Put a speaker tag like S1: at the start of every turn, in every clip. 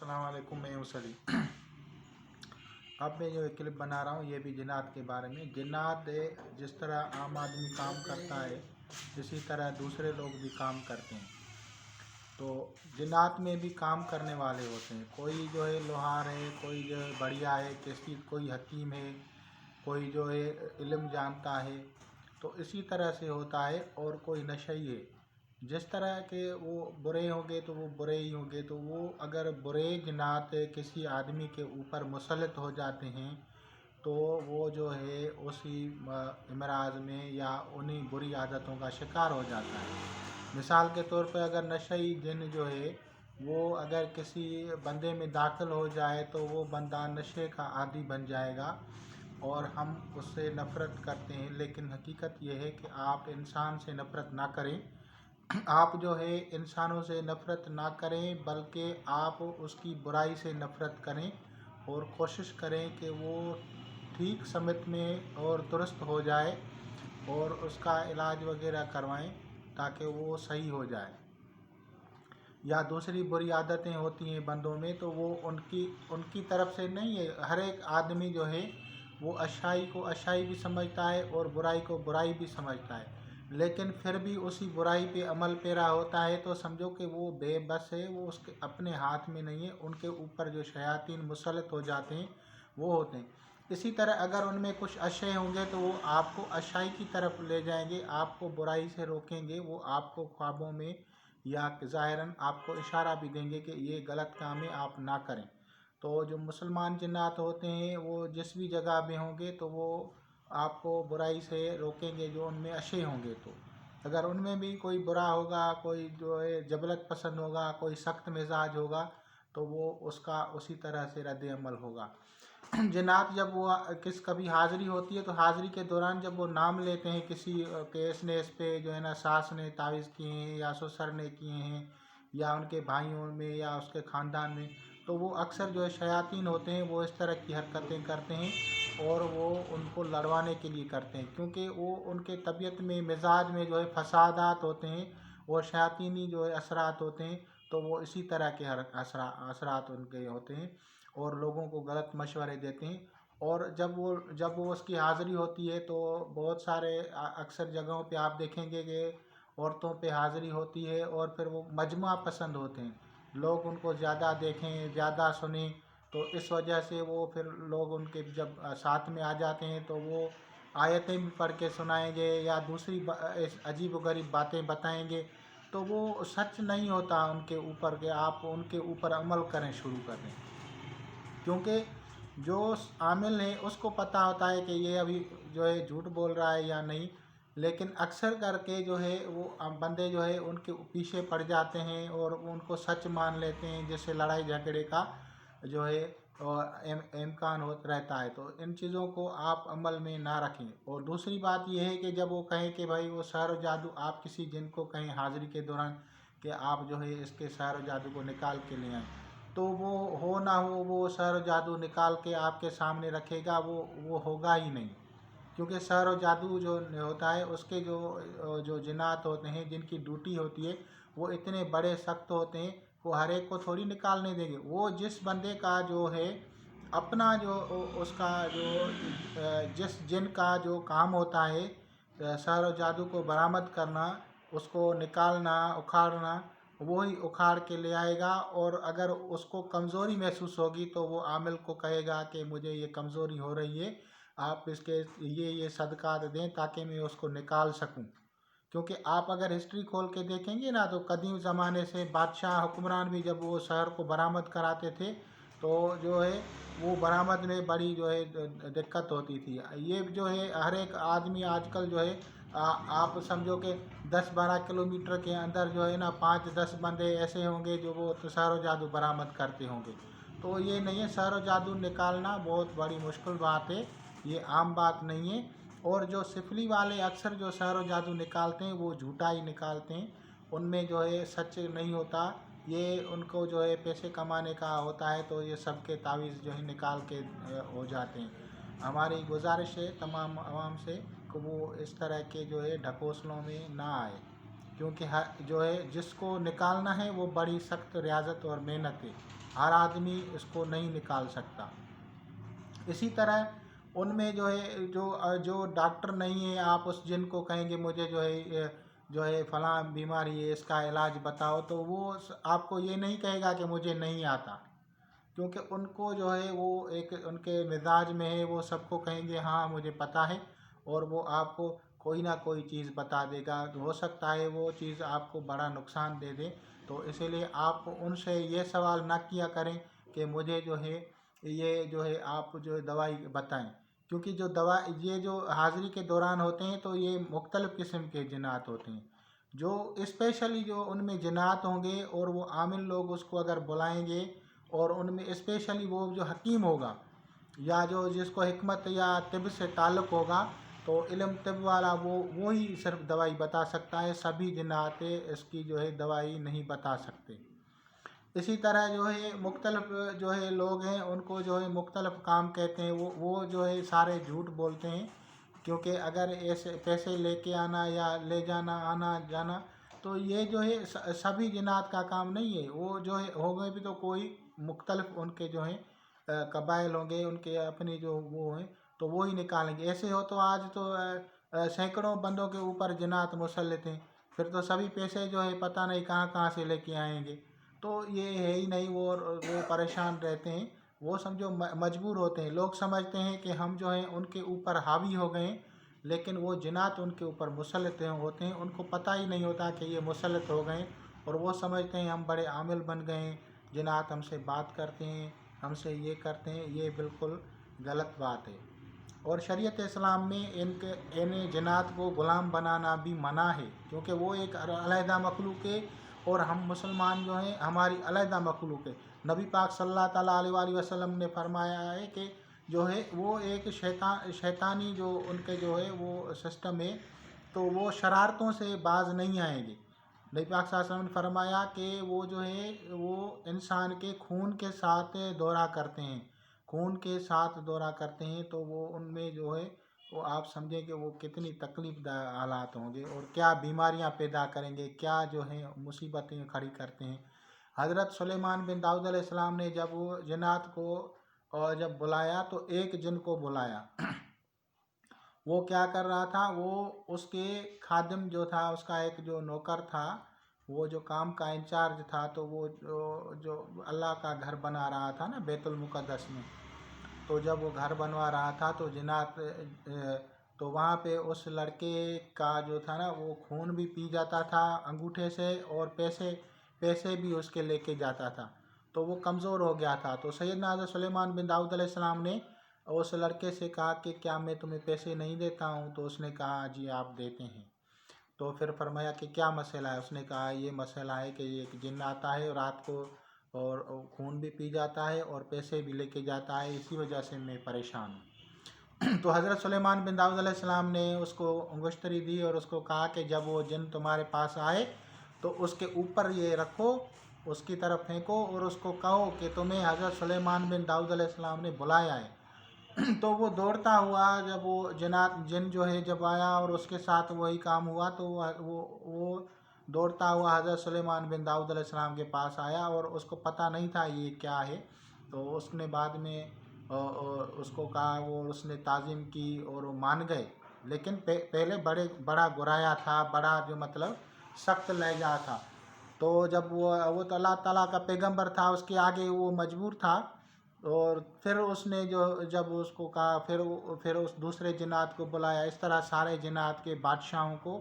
S1: अस्सलाम वालेकुम, मैं हूं सली। अब मैं जो एक क्लिप बना रहा हूँ ये भी जिन्नात के बारे में। जिन्नात जिस तरह आम आदमी काम करता है इसी तरह दूसरे लोग भी काम करते हैं। तो जिन्नात में भी काम करने वाले होते हैं। कोई जो है लोहार है, कोई जो है बढ़िया है, कोई हकीम है, कोई जो है इल्म जानता है। तो इसी तरह से होता है। और कोई नशई है। जिस तरह के वो बुरे होंगे तो वो बुरे ही होंगे। तो वो अगर बुरे जिन्नात किसी आदमी के ऊपर मुसल्लत हो जाते हैं तो वो जो है उसी इमराज में या उन्हीं बुरी आदतों का शिकार हो जाता है। मिसाल के तौर पर अगर नशई जिन जो है वो अगर किसी बंदे में दाखिल हो जाए तो वो बंदा नशे का आदी बन जाएगा और हम उससे नफ़रत करते हैं। लेकिन हकीकत यह है कि आप इंसान से नफ़रत ना करें। आप जो है इंसानों से नफ़रत ना करें बल्कि आप उसकी बुराई से नफ़रत करें और कोशिश करें कि वो ठीक समत में और दुरुस्त हो जाए और उसका इलाज वगैरह करवाएं ताकि वो सही हो जाए। या दूसरी बुरी आदतें होती हैं बंदों में तो वो उनकी उनकी तरफ से नहीं है। हर एक आदमी जो है वो अच्छाई को अच्छाई भी समझता है और बुराई को बुराई भी समझता है, लेकिन फिर भी उसी बुराई पे अमल पेरा होता है। तो समझो कि वो बेबस है, वो उसके अपने हाथ में नहीं है। उनके ऊपर जो शयातीन मुसल्लत हो जाते हैं वो होते हैं। इसी तरह अगर उनमें कुछ अच्छे होंगे तो वो आपको अच्छाई की तरफ ले जाएंगे, आपको बुराई से रोकेंगे। वो आपको ख्वाबों में या ज़ाहिरन आपको इशारा भी देंगे कि ये गलत काम है, आप ना करें। तो जो मुसलमान जिन्नात होते हैं वो जिस भी जगह में होंगे तो वो आपको बुराई से रोकेंगे जो उनमें अच्छे होंगे। तो अगर उनमें भी कोई बुरा होगा, कोई जो है जबलत पसंद होगा, कोई सख्त मिजाज होगा तो वो उसका उसी तरह से रद्द अमल होगा। जिन्नात जब वो कभी हाज़िरी होती है तो हाज़िरी के दौरान जब वो नाम लेते हैं किसी केस ने इस पे जो है ना सास ने तावीज़ किए हैं या ससुर ने किए हैं या उनके भाइयों में या उसके ख़ानदान में, तो वो अक्सर जो है शयातीन होते हैं वो इस तरह की हरकतें करते हैं और वो उनको लड़वाने के लिए करते हैं, क्योंकि वो उनके तबीयत में मिजाज में जो है फसादात होते हैं और शयातीनी जो है असरात होते हैं। तो वो इसी तरह के असरात उनके होते हैं और लोगों को गलत मशवरे देते हैं। और जब वो उसकी हाज़िरी होती है तो बहुत सारे अक्सर जगहों पे आप देखेंगे कि औरतों पे हाज़िरी होती है और फिर वो मजमा पसंद होते हैं, लोग उनको ज़्यादा देखें, ज़्यादा सुनें। तो इस वजह से वो फिर लोग उनके जब साथ में आ जाते हैं तो वो आयतें भी पढ़ के सुनाएंगे या दूसरी अजीब व गरीब बातें बताएंगे। तो वो सच नहीं होता उनके ऊपर कि आप उनके ऊपर अमल करें शुरू कर दें, क्योंकि जो आमिल है उसको पता होता है कि ये अभी जो है झूठ बोल रहा है या नहीं। लेकिन अक्सर करके जो है वो बंदे जो है उनके पीछे पड़ जाते हैं और उनको सच मान लेते हैं, जैसे लड़ाई झगड़े का जो है इम्कान हो रहता है। तो इन चीज़ों को आप अमल में ना रखें। और दूसरी बात यह है कि जब वो कहें कि भाई वो सहर व जादू, आप किसी जिन को कहें हाज़िरी के दौरान कि आप जो है इसके सहर व जादू को निकाल के ले आएँ, तो वो हो ना हो वो सहर जादू निकाल के आपके सामने रखेगा, वो होगा ही नहीं। क्योंकि सहर और जादू जो होता है उसके जो जो जिन्नात होते हैं जिनकी ड्यूटी होती है वो इतने बड़े सख्त होते हैं, वो हर एक को थोड़ी निकालने देंगे। वो जिस बंदे का जो है अपना जो उसका जो जिस जिन का जो काम होता है सहर और जादू को बरामद करना, उसको निकालना, उखाड़ना, वो ही उखाड़ के ले आएगा। और अगर उसको कमज़ोरी महसूस होगी तो वो आमिल को कहेगा कि मुझे ये कमज़ोरी हो रही है, आप इसके ये सदक़ात दें ताकि मैं उसको निकाल सकूं। क्योंकि आप अगर हिस्ट्री खोल के देखेंगे ना तो कदीम ज़माने से बादशाह हुक्मरान भी जब वो शहर को बरामद कराते थे तो जो है वो बरामद में बड़ी जो है दिक्कत होती थी। ये जो है हर एक आदमी आजकल जो है आप समझो कि 10-12 किलोमीटर के अंदर जो है ना 5-10 बंदे ऐसे होंगे जो वो तो शहर जादू बरामद करते होंगे। तो ये नहीं है, शहर जादू निकालना बहुत बड़ी मुश्किल बात है, ये आम बात नहीं है। और जो सिफली वाले अक्सर जो शहर जादू निकालते हैं वो झूठा ही निकालते हैं, उनमें जो है सच नहीं होता। ये उनको जो है पैसे कमाने का होता है तो ये सबके तावीज़ जो है निकाल के हो जाते हैं। हमारी गुजारिश है तमाम आवाम से कि वो इस तरह के जो है ढकोसलों में ना आए, क्योंकि जो है जिसको निकालना है वो बड़ी सख्त रियाजत और मेहनत है। हर आदमी इसको नहीं निकाल सकता। इसी तरह उनमें जो है जो डॉक्टर नहीं है, आप उस जिन को कहेंगे मुझे जो है फलां बीमारी है, इसका इलाज बताओ, तो वो आपको ये नहीं कहेगा कि मुझे नहीं आता, क्योंकि उनको जो है वो एक उनके मिजाज में है, वो सबको कहेंगे हाँ मुझे पता है, और वो आपको कोई ना कोई चीज़ बता देगा। हो सकता है वो चीज़ आपको बड़ा नुकसान दे दे। तो इसीलिए आप उनसे ये सवाल ना किया करें कि मुझे जो है ये जो है आप जो दवाई बताएं, क्योंकि जो दवा ये जो हाज़िरी के दौरान होते हैं तो ये मुख्तलिफ़ किस्म के जिन्नात होते हैं, जो स्पेशली जो उनमें जिन्नात होंगे और वो आमिल लोग उसको अगर बुलाएंगे, और उनमें स्पेशली वो जो हकीम होगा या जो जिसको हिकमत या तिब से ताल्लुक़ होगा, तो इल्म तिब वाला वो ही सिर्फ दवाई बता सकता है। सभी जिन्नात इसकी जो है दवाई नहीं बता सकते। इसी तरह जो है मुख्तलिफ जो है लोग हैं, उनको जो है मुख्तलिफ काम कहते हैं, वो जो है सारे झूठ बोलते हैं, क्योंकि अगर ऐसे पैसे लेके आना या ले जाना आना जाना, तो ये जो है सभी जिन्नात का काम नहीं है। वो जो है होंगे भी तो कोई मुख्तलिफ उनके जो हैं कबाइल होंगे, उनके अपने जो वो हैं, तो वो ही निकालेंगे। ऐसे हो तो आज तो सैकड़ों बंदों के ऊपर जिन्नात मुसल्लत हैं, फिर तो सभी पैसे जो है पता नहीं कहाँ कहाँ से लेके आएंगे। तो ये है ही नहीं, वो परेशान रहते हैं, वो समझो मजबूर होते हैं। लोग समझते हैं कि हम जो हैं उनके ऊपर हावी हो गए हैं, लेकिन वो जिन्नात उनके ऊपर मुसल्लत होते हैं, उनको पता ही नहीं होता कि ये मुसल्लत हो गए, और वो समझते हैं हम बड़े आमिल बन गए हैं, जिन्नात हमसे बात करते हैं, हमसे ये करते हैं। ये बिल्कुल गलत बात है, और शरीयत इस्लाम में इन जिन्नात को ग़ुलाम बनाना भी मना है, क्योंकि वो एक अलहदा मखलूक है, और हम मुसलमान जो हैं हमारी अलहदा मखलूक है। नबी पाक सल्लल्लाहु अलैहि वसल्लम ने फरमाया है कि जो है वो एक शैतानी जो उनके जो है वो सिस्टम है, तो वो शरारतों से बाज नहीं आएंगे। नबी पाक सल्लल्लाहु अलैहि वसल्लम ने फरमाया कि वो जो है वो इंसान के खून के साथ दौरा करते हैं, खून के साथ दौरा करते हैं, तो वो उनमें जो है वो आप समझें कि वो कितनी तकलीफ हालात होंगे, और क्या बीमारियां पैदा करेंगे, क्या जो है मुसीबतें खड़ी करते हैं। हज़रत सुलेमान बिन दाऊद अलैहिस्सलाम ने जब वो जिन्नात को और जब बुलाया, तो एक जिन को बुलाया, वो क्या कर रहा था, वो उसके खादिम जो था, उसका एक जो नौकर था, वो जो काम का इंचार्ज था, तो वो जो अल्लाह का घर बना रहा था ना बैतुल मुक़द्दस में, तो जब वो घर बनवा रहा था तो जिन्नात तो वहाँ पे उस लड़के का जो था ना वो खून भी पी जाता था अंगूठे से, और पैसे भी उसके लेके जाता था, तो वो कमज़ोर हो गया था। तो सैयदना हज़रत सुलेमान बिन दाऊद अलैहिस्सलाम ने उस लड़के से कहा कि क्या मैं तुम्हें पैसे नहीं देता हूँ? तो उसने कहा जी आप देते हैं। तो फिर फरमाया कि क्या मसला है? उसने कहा ये मसला है कि ये एक जिन्न आता है और रात को और खून भी पी जाता है और पैसे भी लेके जाता है, इसी वजह से मैं परेशान हूँ। तो हज़रत सुलेमान बिन दाऊद अलैहिस्सलाम ने उसको अंगुश्तरी दी और उसको कहा कि जब वो जिन तुम्हारे पास आए तो उसके ऊपर ये रखो, उसकी तरफ फेंको, और उसको कहो कि तुम्हें हज़रत सुलेमान बिन दाऊद अलैहिस्सलाम ने बुलाया है। तो वो दौड़ता हुआ, जब वो जिन जो है जब आया और उसके साथ वही काम हुआ, तो वो दौड़ता हुआ हज़रत सुलेमान बिन दाऊद अलैहिस्सलाम के पास आया, और उसको पता नहीं था ये क्या है। तो उसने बाद में उसको कहा, वो उसने ताज़ीम की और वो मान गए, लेकिन पहले बड़ा गुराया था, बड़ा जो मतलब सख्त लहजा था। तो जब वो तो अल्लाह ताला का पैगंबर था, उसके आगे वो मजबूर था। और फिर उसने जब उसको कहा, फिर उस दूसरे जिन्नात को बुलाया। इस तरह सारे जिन्नात के बादशाहों को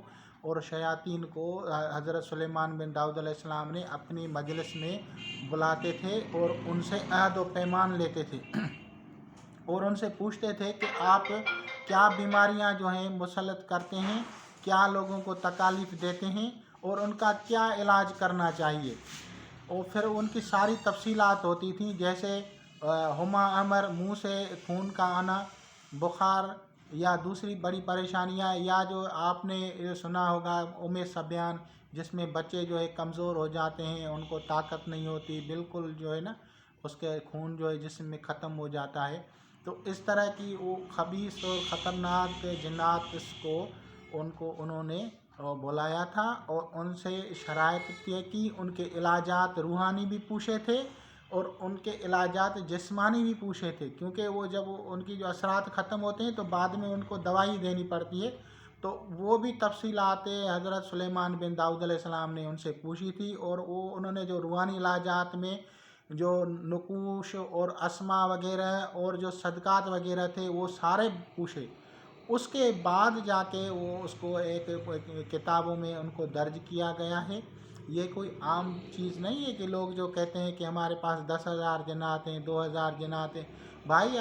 S1: और शयातीन को हज़रत सुलेमान बिन दाऊद अलैहिस्सलाम ने अपनी मजलिस में बुलाते थे और उनसे अहद व पैमान लेते थे और उनसे पूछते थे कि आप क्या बीमारियां जो हैं मुसल्लत करते हैं, क्या लोगों को तकालीफ देते हैं, और उनका क्या इलाज करना चाहिए। और फिर उनकी सारी तफसीलात होती थी, जैसे हुमा अमर, मुंह से खून का आना, बुखार या दूसरी बड़ी परेशानियां, या जो आपने ये सुना होगा उमे सबियान, जिसमें बच्चे जो है कमज़ोर हो जाते हैं, उनको ताकत नहीं होती, बिल्कुल जो है ना उसके खून जो है जिस्म में ख़त्म हो जाता है। तो इस तरह की वो खबीस और ख़तरनाक जिन्नात को उन्होंने बुलाया था और उनसे शराइत तय की, उनके इलाजात रूहानी भी पूछे थे اور ان کے علاجات جسمانی بھی پوچھے تھے، کیونکہ وہ جب ان کی جو اثرات ختم ہوتے ہیں تو بعد میں ان کو دوائی دینی پڑتی ہے، تو وہ بھی تفصیلات حضرت سلیمان بن داؤد علیہ السلام نے ان سے پوچھی تھی، اور انہوں نے جو روحانی علاجات میں جو نقوش اور اسما وغیرہ اور جو صدقات وغیرہ تھے وہ سارے پوچھے۔ اس کے بعد جا کے وہ اس کو ایک کتابوں میں ان کو درج کیا گیا ہے۔ یہ کوئی عام چیز نہیں ہے کہ لوگ جو کہتے ہیں کہ ہمارے پاس 10,000 جنات ہیں، 2,000 جنات ہیں۔ بھائی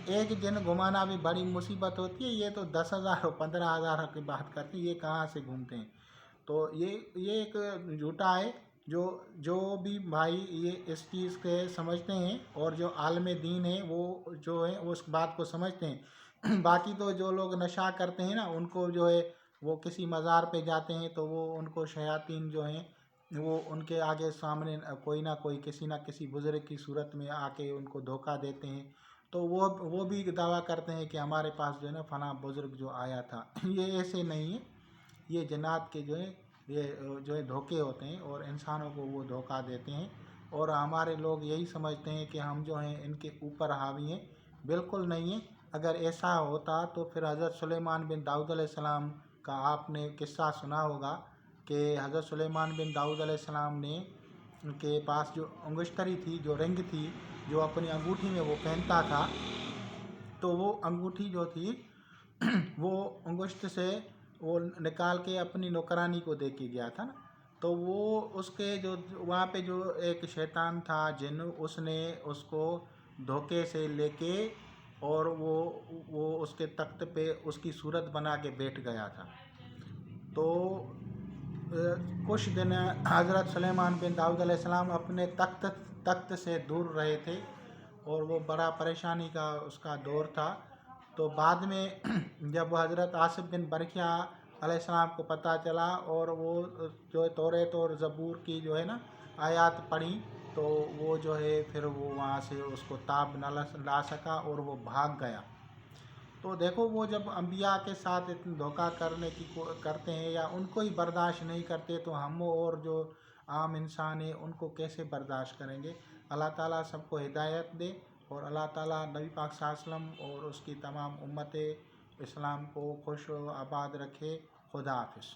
S1: ایک جن گھمانا بھی بڑی مصیبت ہوتی ہے، یہ تو 10,000 اور 15,000 کی بات کرتی ہے، یہ کہاں سے گھومتے ہیں؟ تو یہ ایک جھوٹا ہے۔ جو بھی بھائی یہ اس چیز کے سمجھتے ہیں اور جو عالم دین ہیں وہ جو ہے اس بات کو سمجھتے ہیں۔ باقی تو جو لوگ نشہ کرتے ہیں نا، ان کو جو ہے وہ کسی مزار پہ جاتے ہیں تو وہ ان کو شیاطین جو ہیں وہ ان کے آگے سامنے کوئی نہ کوئی کسی نہ کسی بزرگ کی صورت میں آ کے ان کو دھوکہ دیتے ہیں، تو وہ بھی دعویٰ کرتے ہیں کہ ہمارے پاس جو ہے نا فلاں بزرگ جو آیا تھا۔ یہ ایسے نہیں ہے، یہ جنات کے جو ہے دھوکے ہوتے ہیں اور انسانوں کو وہ دھوکہ دیتے ہیں، اور ہمارے لوگ یہی سمجھتے ہیں کہ ہم جو ہیں ان کے اوپر حاوی ہیں۔ بالکل نہیں ہے۔ اگر ایسا ہوتا تو پھر حضرت سلیمان بن داؤد علیہ السلام کا آپ نے قصہ سنا ہوگا کہ حضرت سلیمان بن داؤد علیہ السلام نے ان کے پاس جو انگشتری تھی، جو رنگ تھی، جو اپنی انگوٹھی میں وہ پہنتا تھا، تو وہ انگوٹھی جو تھی وہ انگشت سے وہ نکال کے اپنی نوکرانی کو دے کے گیا تھا نا، تو وہ اس کے جو وہاں پہ جو ایک شیطان تھا جن، اس نے اس کو دھوکے سے لے کے اور وہ اس کے تخت پہ اس کی صورت بنا کے بیٹھ گیا تھا۔ تو کچھ دن حضرت سلیمان بن داؤد علیہ السلام اپنے تخت سے دور رہے تھے، اور وہ بڑا پریشانی کا اس کا دور تھا۔ تو بعد میں جب حضرت آصف بن برکھیا علیہ السلام کو پتہ چلا اور وہ جو توریت اور زبور کی جو ہے نا آیات پڑھی، تو وہ جو ہے پھر وہ وہاں سے اس کو تاب نہ لا سکا اور وہ بھاگ گیا۔ تو دیکھو وہ جب انبیاء کے ساتھ دھوکہ کرتے ہیں یا ان کو ہی برداشت نہیں کرتے، تو ہم اور جو عام انسان ہیں ان کو کیسے برداشت کریں گے؟ اللہ تعالیٰ سب کو ہدایت دے، اور اللہ تعالیٰ نبی پاک صلی اللہ علیہ وسلم اور اس کی تمام امت اسلام کو خوش و آباد رکھے۔ خدا حافظ۔